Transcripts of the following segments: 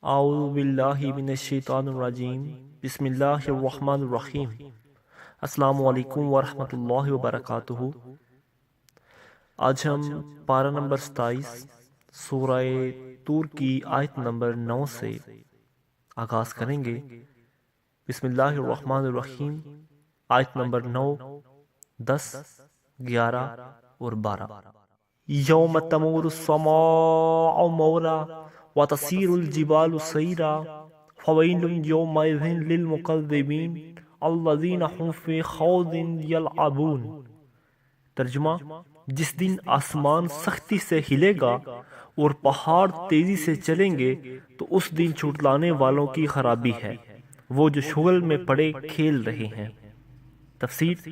اعوذ باللہ من الشیطان الرجیم بسم اللہ الرحمن الرحیم السلام علیکم ورحمۃ اللہ وبرکاتہ۔ آج ہم پارہ نمبر 27 سورہ طور کی آیت نمبر 9 سے آغاز کریں گے۔ بسم اللہ الرحمن الرحیم، آیت نمبر 9، 10، 11 اور 12۔ یوم تمور السماء مورا وتصیر الجبال سیرا فویل یومئذ للمکذبین الذین هم فی خوض یلعبون۔ ترجمہ: جس دن آسمان سختی سے ہلے گا اور پہاڑ تیزی سے چلیں گے تو اس دن چھٹلانے والوں کی خرابی ہے، وہ جو شغل میں پڑے کھیل رہے ہیں۔ تفسیر: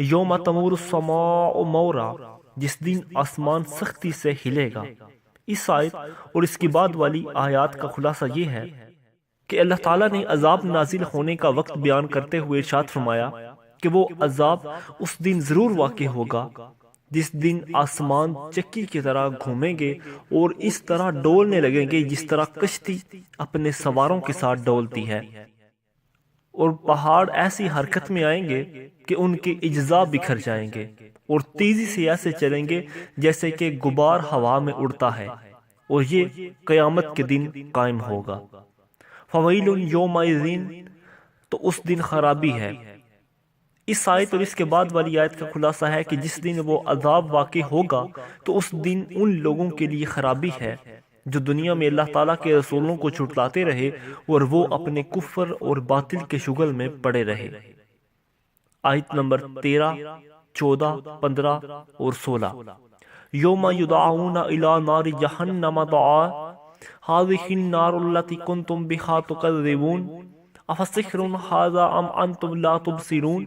یوم تمور السماء مورا، جس دن آسمان سختی سے ہلے گا۔ اس آیت اور اس کے بعد والی آیات کا خلاصہ یہ ہے کہ اللہ تعالیٰ نے عذاب نازل ہونے کا وقت بیان کرتے ہوئے ارشاد فرمایا کہ وہ عذاب اس دن ضرور واقع ہوگا جس دن آسمان چکی کی طرح گھومیں گے اور اس طرح ڈولنے لگیں گے جس طرح کشتی اپنے سواروں کے ساتھ ڈولتی ہے، اور پہاڑ ایسی حرکت میں آئیں گے کہ ان کے اجزاء بکھر جائیں گے اور تیزی سے ایسے چلیں گے جیسے کہ غبار ہوا میں اڑتا ہے، اور یہ قیامت کے دن قائم ہوگا۔ فویل یومئذ، تو اس دن خرابی ہے۔ اس آیت اور اس کے بعد والی آیت کا خلاصہ ہے کہ جس دن وہ عذاب واقع ہوگا تو اس دن ان لوگوں کے لیے خرابی ہے جو دنیا میں اللہ تعالیٰ کے رسولوں کو چھٹلاتے رہے اور وہ اپنے کفر اور باطل کے شغل میں پڑے رہے۔ آیت نمبر 13، 14، 15 اور 16۔ یوم یدعون الی نار جہنم دعا ھذہ النار التی کنتم بہا تکذبون افسحر ھذا ام انتم لا تبصرون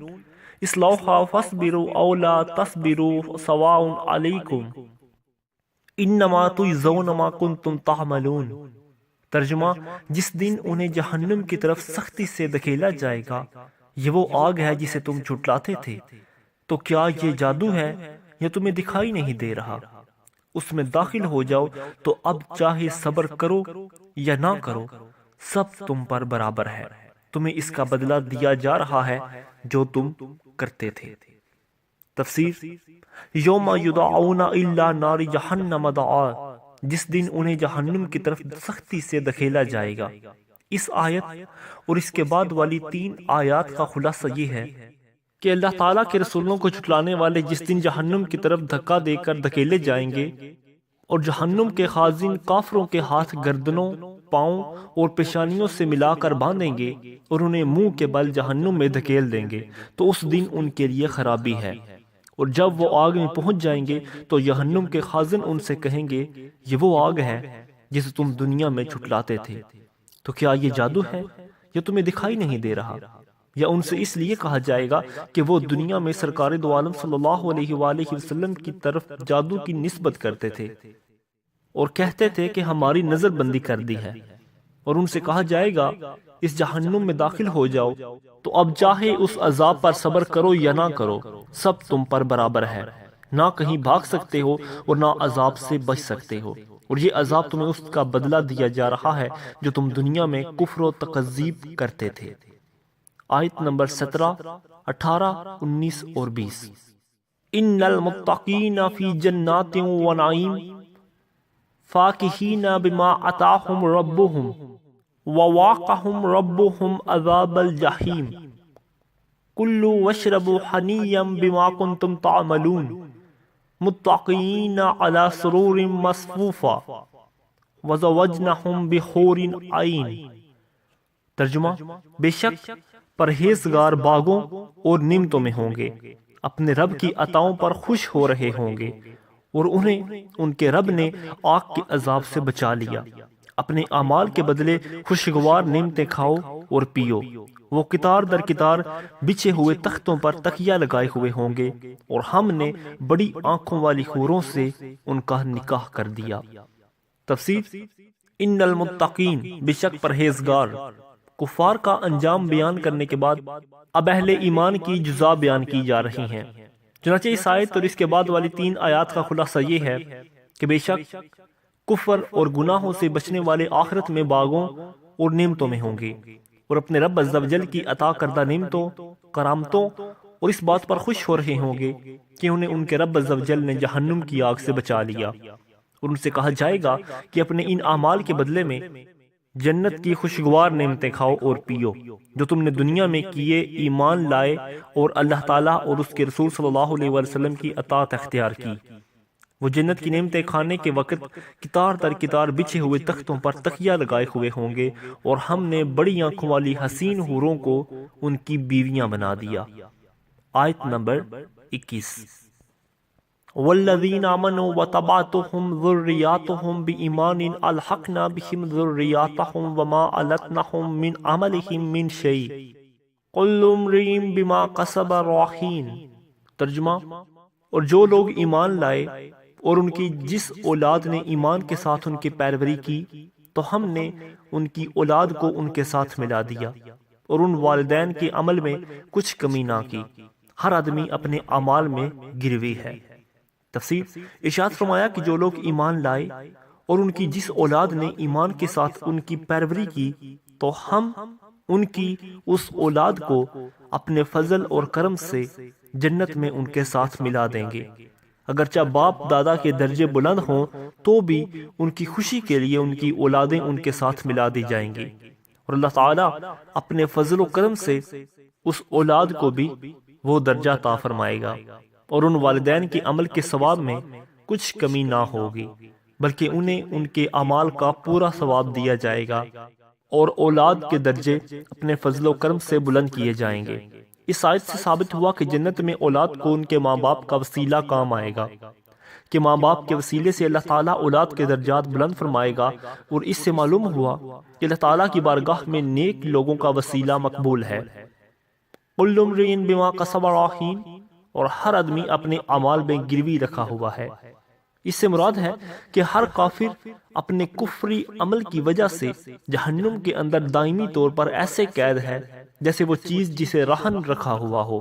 اصلوھا فاصبروا او لا تصبروا سواء علیکم انما تجزون ما کنتم تعملون۔ ترجمہ: جس دن انہیں جہنم کی طرف سختی سے دھکیلا جائے گا، یہ وہ آگ ہے جسے تم چھٹلاتے تھے، تو کیا یہ جادو ہے یا تمہیں دکھائی نہیں دے رہا؟ اس میں داخل ہو جاؤ تو اب چاہے صبر کرو یا نہ کرو، سب تم پر برابر ہے، تمہیں اس کا بدلہ دیا جا رہا ہے جو تم کرتے تھے۔ تفسیر: یوم یدعون الی نار جہنم دعا، جس دن انہیں جہنم کی طرف سختی سے دھکیلا جائے گا۔ اس آیت اور اس کے بعد والی 3 آیات کا خلاصہ یہ ہے کہ اللہ تعالیٰ کے رسولوں کو چھٹلانے والے جس دن جہنم کی طرف دھکا دے کر دھکیلے جائیں گے اور جہنم کے خازن کافروں کے ہاتھ گردنوں، پاؤں اور پیشانیوں سے ملا کر باندھیں گے اور انہیں منہ کے بل جہنم میں دھکیل دیں گے، تو اس دن ان کے لیے خرابی ہے۔ اور جب وہ آگ میں پہنچ جائیں گے تو جہنم کے خازن ان سے کہیں گے، یہ وہ آگ ہے جسے تم دنیا میں چھٹلاتے تھے، تو کیا یہ جادو ہے یا تمہیں دکھائی نہیں دے رہا؟ یا ان سے اس لیے کہا جائے گا کہ وہ دنیا میں سرکار دو عالم صلی اللہ علیہ وآلہ وسلم کی طرف جادو کی نسبت کرتے تھے اور کہتے تھے کہ ہماری نظر بندی کر دی ہے، اور ان سے کہا جائے گا اس جہنم میں داخل ہو جاؤ تو اب چاہے اس عذاب پر صبر کرو یا نہ کرو، سب تم پر برابر ہے، نہ کہیں بھاگ سکتے ہو اور نہ عذاب سے بچ سکتے ہو، اور یہ عذاب تمہیں اس کا بدلہ دیا جا رہا ہے جو تم دنیا میں کفر و تکذیب کرتے تھے۔ آیت نمبر 17، 18، 19 اور 20۔ ان المتقین فی جنات و نعیم فاکہین بما آتاہم ربہم وواقہم ربہم عذاب الجحیم کلوا واشربوا حنیئا بما کنتم تعملون متقین علی سرور مصفوفہ وزوجنہم بحور عین۔ ترجمہ: بے شک پرہیزگار باغوں اور نعمتوں میں ہوں گے، اپنے رب کی عطاؤں پر خوش ہو رہے ہوں گے، اور انہیں ان کے رب نے آگ کے عذاب سے بچا لیا۔ اپنے اعمال کے بدلے خوشگوار نعمتیں کھاؤ اور پیو۔ وہ قطار در قطار بچھے ہوئے تختوں پر تکیہ لگائے ہوئے ہوں گے، اور ہم نے بڑی آنکھوں والی حوروں سے ان کا نکاح کر دیا۔ تفسیر: ان المتقین، بے شک پرہیزگار۔ کفار کا انجام بیان کرنے کے بعد اب اہل ایمان کی جزا بیان کی جا رہی ہیں۔ چنانچہ اس آیت اور اس کے بعد والی 3 آیات کا خلاصہ یہ ہے کہ بے شک کفر اور گناہوں سے بچنے والے آخرت میں باغوں اور نعمتوں میں ہوں گے، اور اپنے رب عز و جل کی عطا کردہ نعمتوں، کرامتوں اور اس بات پر خوش ہو رہے ہوں گے کہ انہیں ان کے رب عز و جل نے جہنم کی آگ سے بچا لیا، اور ان سے کہا جائے گا کہ اپنے ان اعمال کے بدلے میں جنت کی خوشگوار نعمتیں کھاؤ اور پیو جو تم نے دنیا میں کیے، ایمان لائے اور اللہ تعالیٰ اور اس کے رسول صلی اللہ علیہ وسلم کی اطاعت اختیار کی۔ وہ جنت کی نعمتیں کھانے کے وقت کتار در کتار بچھے ہوئے تختوں پر تکیہ لگائے ہوئے ہوں گے، اور ہم نے بڑی آنکھوں والی حسین حوروں کو ان کی بیویاں بنا دیا۔ آیت نمبر 21۔ والذین آمنوا وتبعتهم ذریاتهم بإیمان الحقنا بهم ذریاتهم وما علتناهم من عملهم من شیء کل امرئ بما کسب رہین۔ ترجمہ، اور جو لوگ ایمان لائے اور ان کی جس اولاد نے ایمان کے ساتھ ان کی پیروی کی تو ہم نے ان کی اولاد کو ان کے ساتھ ملا دیا اور ان والدین کے عمل میں کچھ کمی نہ کی، ہر آدمی اپنے اعمال میں گروی ہے۔ تفسیر، ارشاد فرمایا کہ جو لوگ ایمان لائے اور ان کی جس اولاد نے ایمان کے ساتھ ان کی پیروی کی تو ہم ان کی اس اولاد کو اپنے فضل اور کرم سے جنت میں ان کے ساتھ ملا دیں گے، اگرچہ باپ دادا کے درجے بلند ہوں تو بھی ان کی خوشی کے لیے ان کی اولادیں ان کے ساتھ ملا دی جائیں گی، اور اللہ تعالیٰ اپنے فضل و کرم سے اس اولاد کو بھی وہ درجہ عطا فرمائے گا، اور ان والدین کے عمل کے ثواب میں کچھ کمی نہ ہوگی، بلکہ انہیں ان کے اعمال کا پورا ثواب دیا جائے گا، اور اولاد کے درجے اپنے فضل و کرم سے بلند کیے جائیں گے۔ اس آیت سے ثابت ہوا کہ جنت میں اولاد کو ان کے ماں باپ کا وسیلہ کام آئے گا، کہ ماں باپ کے وسیلے سے اللہ تعالیٰ اولاد کے درجات بلند فرمائے گا، اور اس سے معلوم ہوا کہ اللہ تعالیٰ کی بارگاہ میں نیک لوگوں کا وسیلہ مقبول ہے۔ کل امرئ بما کسب رہین، اور ہر آدمی اپنے اعمال میں گروی رکھا ہوا ہے۔ اس سے مراد ہے کہ ہر کافر اپنے کفری عمل کی وجہ سے جہنم کے اندر دائمی طور پر ایسے قید ہے جیسے وہ چیز جسے رہن رکھا ہوا ہو،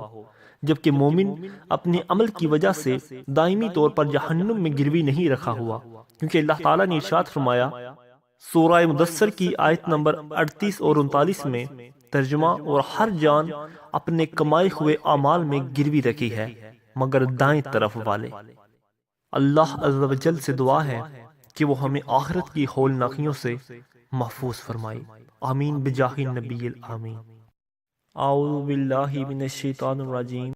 جبکہ مومن اپنے عمل کی وجہ سے دائمی طور پر جہنم میں گروی نہیں رکھا ہوا، کیونکہ اللہ تعالیٰ نے ارشاد فرمایا سورہ مدثر کی آیت نمبر 38 اور 39 میں، ترجمہ، اور ہر جان اپنے کمائے ہوئے اعمال میں گروی رکھی ہے مگر دائیں طرف والے۔ اللہ عز و جل سے دعا ہے کہ وہ ہمیں آخرت کی ہولناکیوں سے محفوظ فرمائے، آمین بجاہ النبی الآمین۔ اعوذ باللہ من الشیطان الرجیم۔